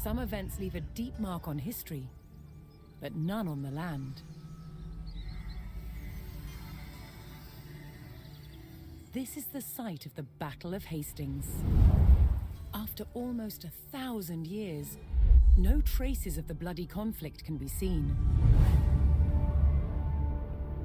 Some events leave a deep mark on history, but none on the land. This is the site of the Battle of Hastings. After almost 1,000 years, no traces of the bloody conflict can be seen.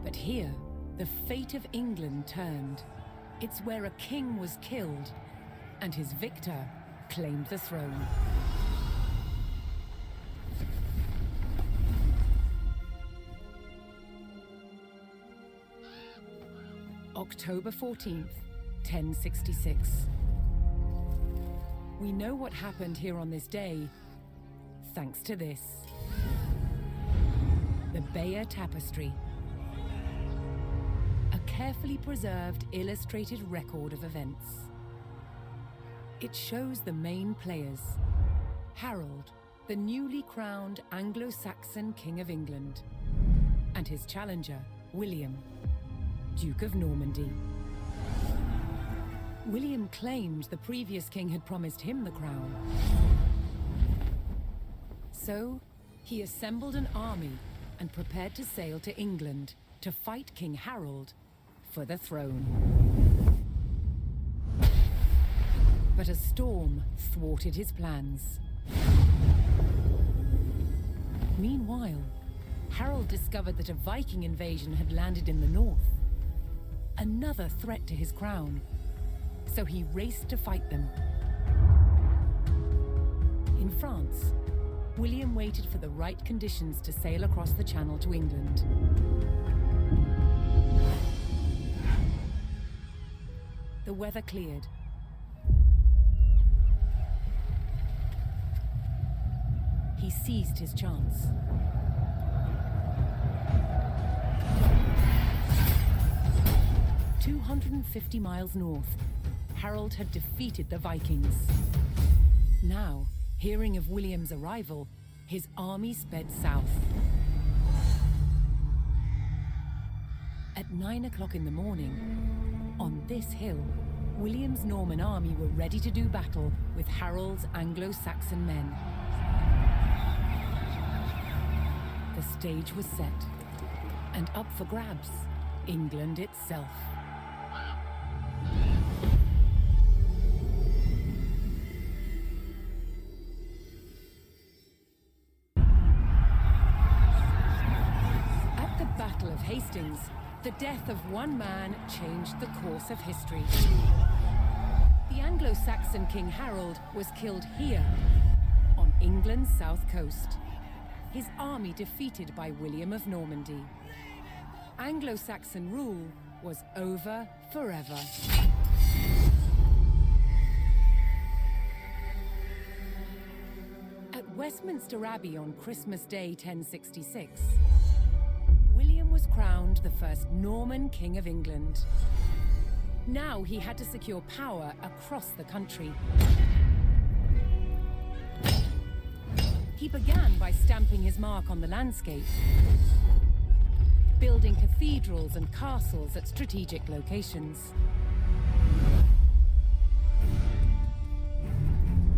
But here, the fate of England turned. It's where a king was killed, and his victor claimed the throne. October 14th, 1066. We know what happened here on this day, thanks to this. The BAYEUX tapestry. A carefully preserved illustrated record of events. It shows the main players. Harold, the newly crowned Anglo-Saxon King of England, and his challenger, William, Duke of Normandy. William claimed the previous king had promised him the crown. So, he assembled an army and prepared to sail to England to fight King Harold for the throne. But a storm thwarted his plans. Meanwhile, Harold discovered that a Viking invasion had landed in the north. Another threat to his crown. So he raced to fight them. In France, William waited for the right conditions to sail across the Channel to England. The weather cleared. He seized his chance. 250 miles north, Harold had defeated the Vikings. Now, hearing of William's arrival, his army sped south. At 9 o'clock in the morning, on this hill, William's Norman army were ready to do battle with Harold's Anglo-Saxon men. The stage was set, and up for grabs, England itself. At the Battle of Hastings, the death of one man changed the course of history. The Anglo-Saxon King Harold was killed here, on England's south coast. His army defeated by William of Normandy. Anglo-Saxon rule was over forever. At Westminster Abbey on Christmas Day 1066, William was crowned the first Norman King of England. Now he had to secure power across the country. He began by stamping his mark on the landscape, building cathedrals and castles at strategic locations.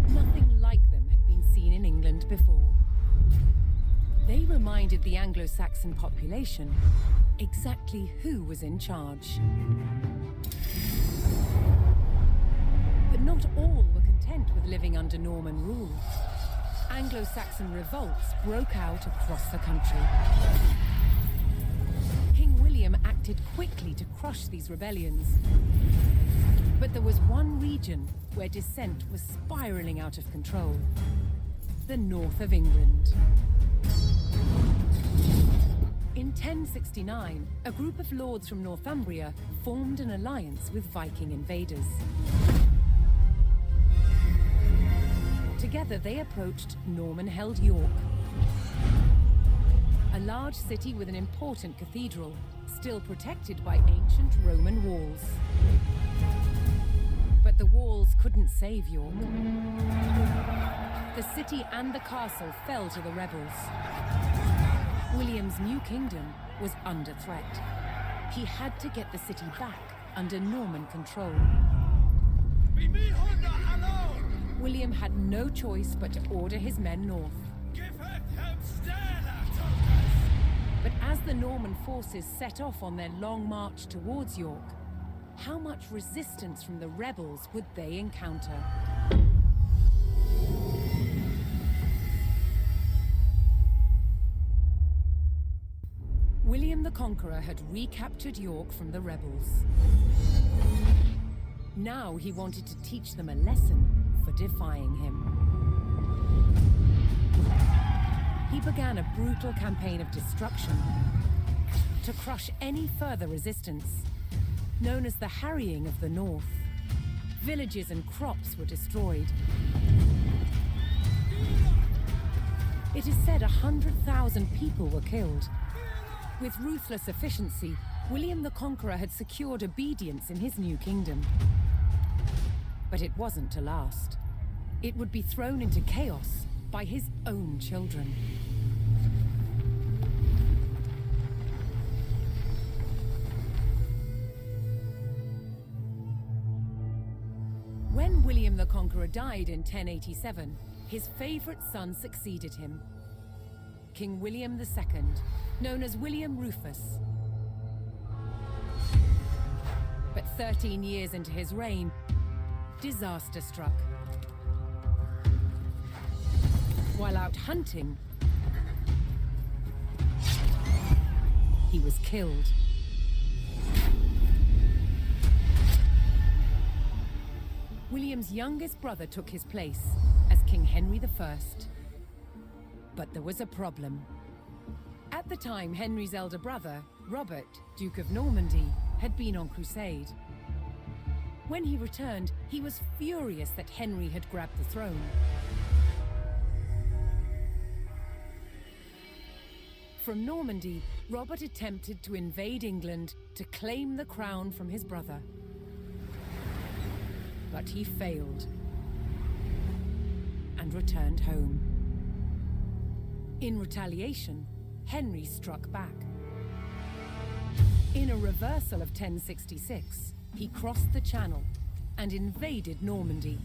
Nothing like them had been seen in England before. They reminded the Anglo-Saxon population exactly who was in charge. But not all were content with living under Norman rule. Anglo-Saxon revolts broke out across the country. King William acted quickly to crush these rebellions. But there was one region where dissent was spiraling out of control: the north of England. In 1069, a group of lords from Northumbria formed an alliance with Viking invaders. Together they approached Norman-held York, a large city with an important cathedral, still protected by ancient Roman walls. But the walls couldn't save York. The city and the castle fell to the rebels. William's new kingdom was under threat. He had to get the city back under Norman control. William had no choice but to order his men north. But as the Norman forces set off on their long march towards York, how much resistance from the rebels would they encounter? William the Conqueror had recaptured York from the rebels. Now he wanted to teach them a lesson for defying him. He began a brutal campaign of destruction to crush any further resistance, known as the Harrying of the North. Villages and crops were destroyed. It is said 100,000 people were killed. With ruthless efficiency, William the Conqueror had secured obedience in his new kingdom. But it wasn't to last. It would be thrown into chaos by his own children. When William the Conqueror died in 1087, his favorite son succeeded him, King William II, known as William Rufus. But 13 years into his reign, disaster struck. While out hunting, he was killed. William's youngest brother took his place as King Henry I. But there was a problem. At the time, Henry's elder brother, Robert, Duke of Normandy, had been on crusade. When he returned, he was furious that Henry had grabbed the throne. From Normandy, Robert attempted to invade England to claim the crown from his brother. But he failed and returned home. In retaliation, Henry struck back. In a reversal of 1066, he crossed the Channel and invaded Normandy,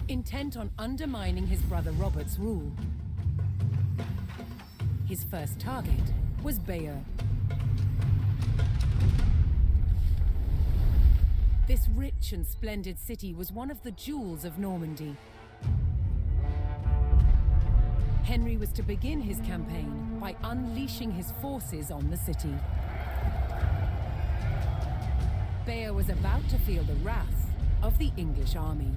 intent on undermining his brother Robert's rule. His first target was BAYEUX. This rich and splendid city was one of the jewels of Normandy. Henry was to begin his campaign by unleashing his forces on the city. BAYEUX was about to feel the wrath of the English army.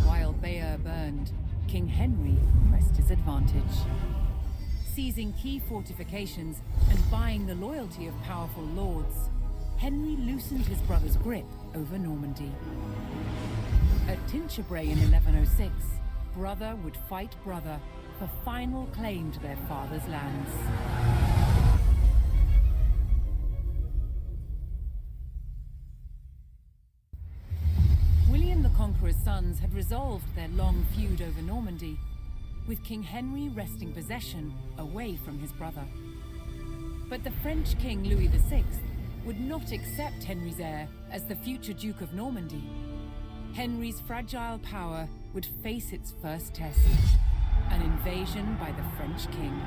While BAYEUX burned, King Henry pressed his advantage. Seizing key fortifications and buying the loyalty of powerful lords, Henry loosened his brother's grip over Normandy. At TINCHEBRAY in 1106, brother would fight brother for final claim to their father's lands. William the Conqueror's sons had resolved their long feud over Normandy, with King Henry wresting possession away from his brother. But the French King Louis VI would not accept Henry's heir as the future Duke of Normandy. Henry's fragile power would face its first test, an invasion by the French king.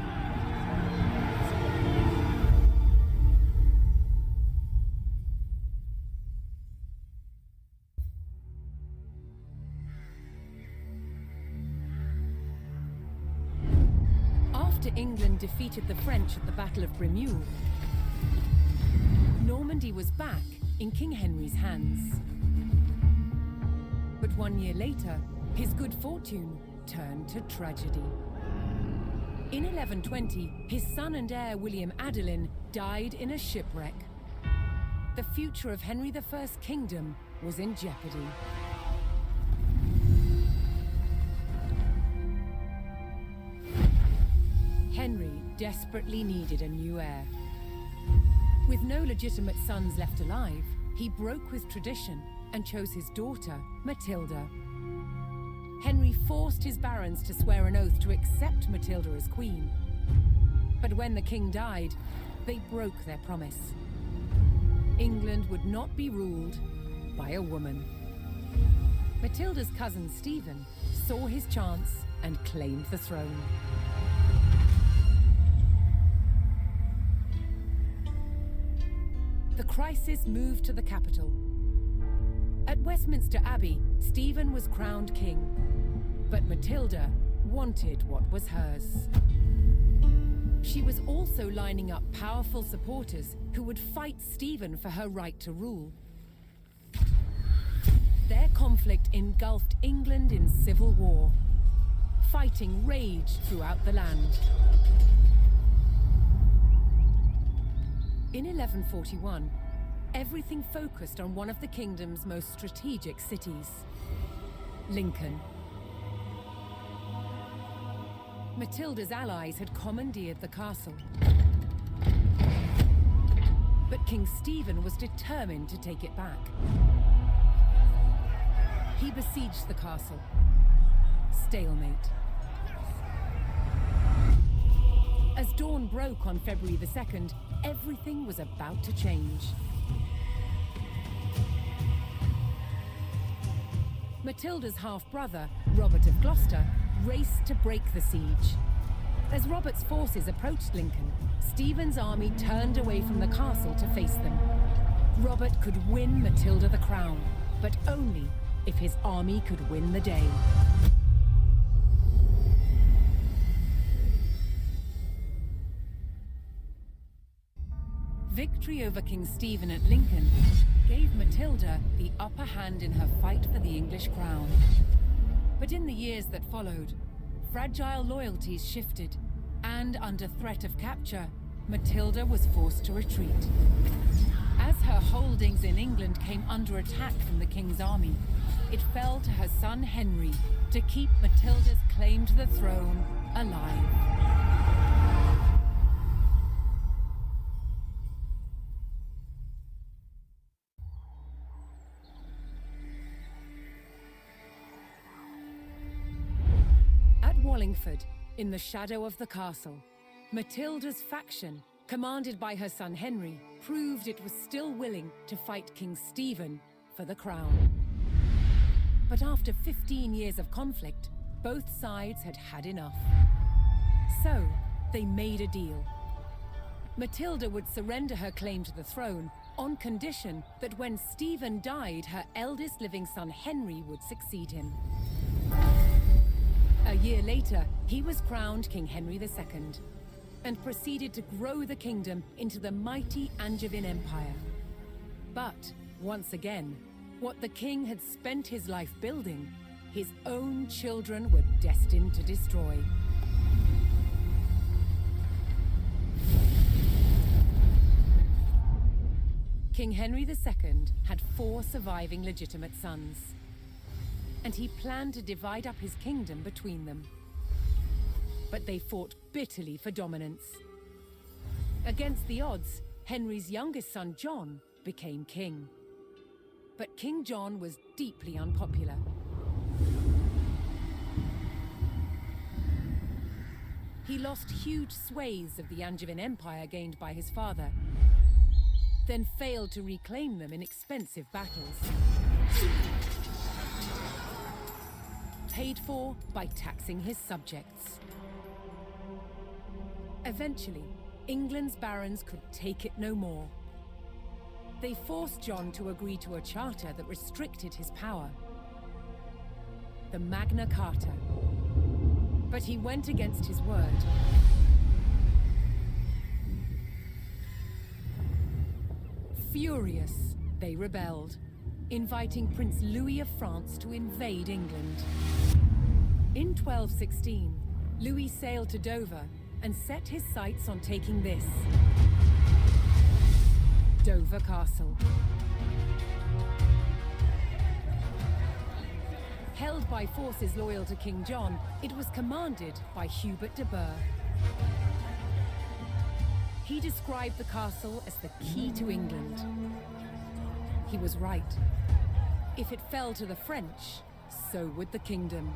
After England defeated the French at the Battle of BRÉMULE, Normandy was back in King Henry's hands. But 1 year later, his good fortune turned to tragedy. In 1120, his son and heir William Adelin died in a shipwreck. The future of Henry I's kingdom was in jeopardy. Henry desperately needed a new heir. With no legitimate sons left alive, he broke with tradition and chose his daughter, Matilda. Henry forced his barons to swear an oath to accept Matilda as queen. But when the king died, they broke their promise. England would not be ruled by a woman. Matilda's cousin Stephen saw his chance and claimed the throne. The crisis moved to the capital. At Westminster Abbey, Stephen was crowned king, but Matilda wanted what was hers. She was also lining up powerful supporters who would fight Stephen for her right to rule. Their conflict engulfed England in civil war. Fighting raged throughout the land. In 1141, everything focused on one of the kingdom's most strategic cities, Lincoln. Matilda's allies had commandeered the castle. But King Stephen was determined to take it back. He besieged the castle. Stalemate. As dawn broke on February the 2nd, everything was about to change. Matilda's half-brother, Robert of Gloucester, raced to break the siege. As Robert's forces approached Lincoln, Stephen's army turned away from the castle to face them. Robert could win Matilda the crown, but only if his army could win the day. Victory over King Stephen at Lincoln gave Matilda the upper hand in her fight for the English crown. But in the years that followed, fragile loyalties shifted, and under threat of capture, Matilda was forced to retreat. As her holdings in England came under attack from the king's army, it fell to her son Henry to keep Matilda's claim to the throne alive. Wallingford, in the shadow of the castle, Matilda's faction, commanded by her son Henry, proved it was still willing to fight King Stephen for the crown. But after 15 years of conflict, both sides had had enough. So, they made a deal. Matilda would surrender her claim to the throne on condition that when Stephen died, her eldest living son Henry would succeed him. A year later, he was crowned King Henry II and proceeded to grow the kingdom into the mighty Angevin Empire. But, once again, what the king had spent his life building, his own children were destined to destroy. King Henry II had 4 surviving legitimate sons, and he planned to divide up his kingdom between them. But they fought bitterly for dominance. Against the odds, Henry's youngest son, John, became king. But King John was deeply unpopular. He lost huge swathes of the Angevin Empire gained by his father, then failed to reclaim them in expensive battles. Paid for by taxing his subjects. Eventually, England's barons could take it no more. They forced John to agree to a charter that restricted his power. The Magna Carta. But he went against his word. Furious, they rebelled, inviting Prince Louis of France to invade England. In 1216, Louis sailed to Dover and set his sights on taking this, Dover Castle. Held by forces loyal to King John, it was commanded by Hubert de Burgh. He described the castle as the key to England. He was right. If it fell to the French, so would the kingdom.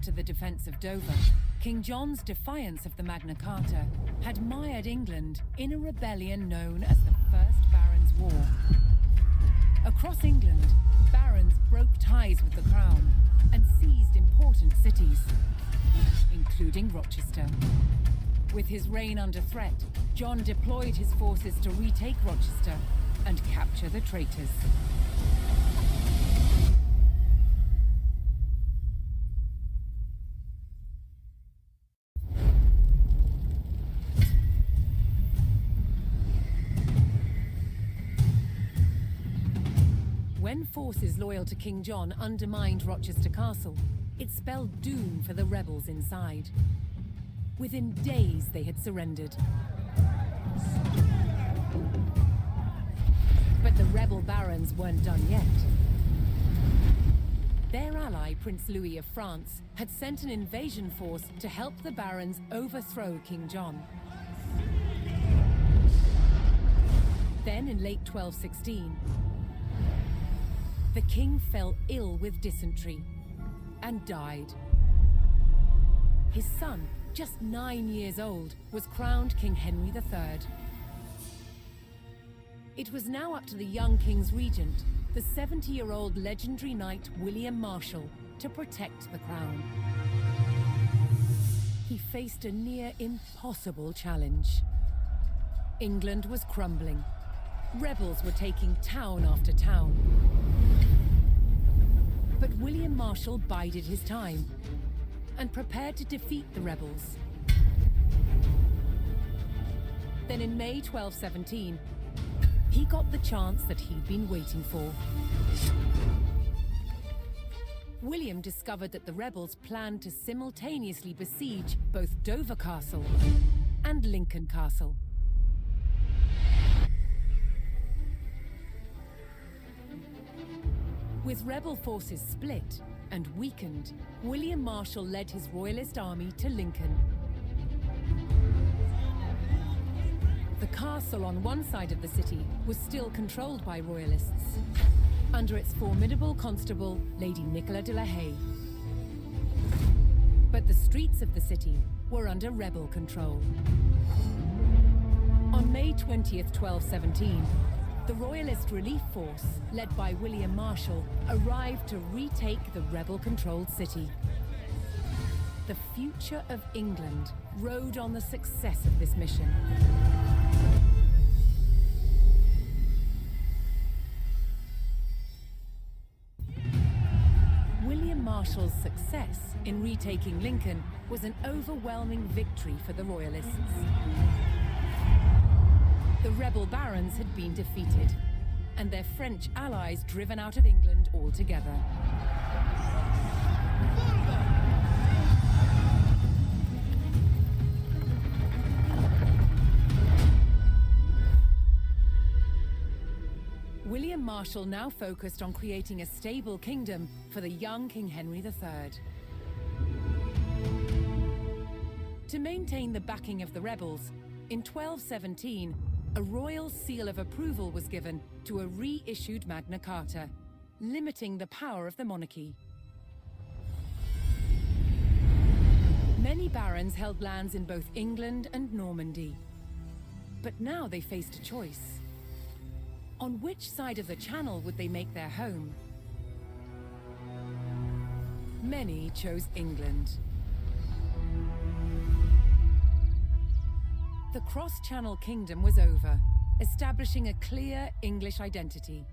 to the defense of Dover, King John's defiance of the Magna Carta had mired England in a rebellion known as the First Barons' War. Across England, barons broke ties with the crown and seized important cities, including Rochester. With his reign under threat, John deployed his forces to retake Rochester and capture the traitors. When forces loyal to King John undermined Rochester Castle, it spelled doom for the rebels inside. Within days, they had surrendered. But the rebel barons weren't done yet. Their ally, Prince Louis of France, had sent an invasion force to help the barons overthrow King John. Then, in late 1216, the king fell ill with dysentery and died. His son, just 9 years old, was crowned King Henry III. It was now up to the young king's regent, the 70-year-old legendary knight William Marshal, to protect the crown. He faced a near impossible challenge. England was crumbling. Rebels were taking town after town. But William Marshal bided his time and prepared to defeat the rebels. Then in May 1217, he got the chance that he'd been waiting for. William discovered that the rebels planned to simultaneously besiege both Dover Castle and Lincoln Castle. With rebel forces split and weakened, William Marshal led his royalist army to Lincoln. The castle on one side of the city was still controlled by royalists, under its formidable constable, Lady Nicola de la Haye. But the streets of the city were under rebel control. On May 20th, 1217, the Royalist Relief Force, led by William Marshal, arrived to retake the rebel-controlled city. The future of England rode on the success of this mission. William Marshal's success in retaking Lincoln was an overwhelming victory for the Royalists. The rebel barons had been defeated, and their French allies driven out of England altogether. William Marshal now focused on creating a stable kingdom for the young King Henry III. To maintain the backing of the rebels, in 1217, a royal seal of approval was given to a reissued Magna Carta, limiting the power of the monarchy. Many barons held lands in both England and Normandy. But now they faced a choice. On which side of the Channel would they make their home? Many chose England. The cross-Channel kingdom was over, establishing a clear English identity.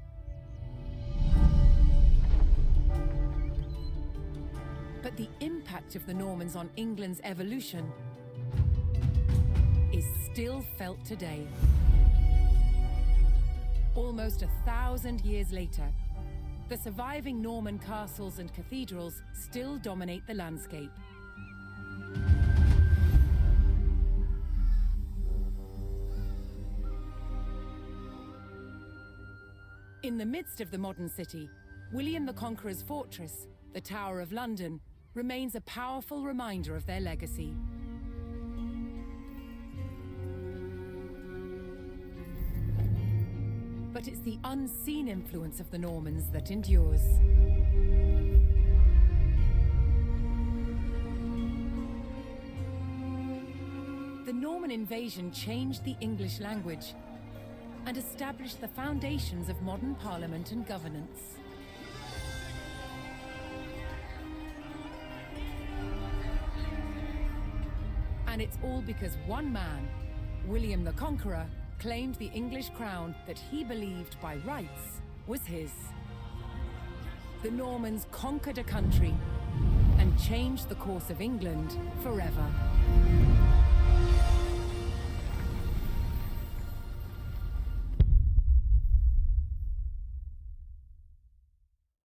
But the impact of the Normans on England's evolution is still felt today. Almost 1,000 years later, the surviving Norman castles and cathedrals still dominate the landscape. In the midst of the modern city, William the Conqueror's fortress, the Tower of London, remains a powerful reminder of their legacy. But it's the unseen influence of the Normans that endures. The Norman invasion changed the English language and established the foundations of modern parliament and governance. And it's all because one man, William the Conqueror, claimed the English crown that he believed by rights was his. The Normans conquered a country and changed the course of England forever.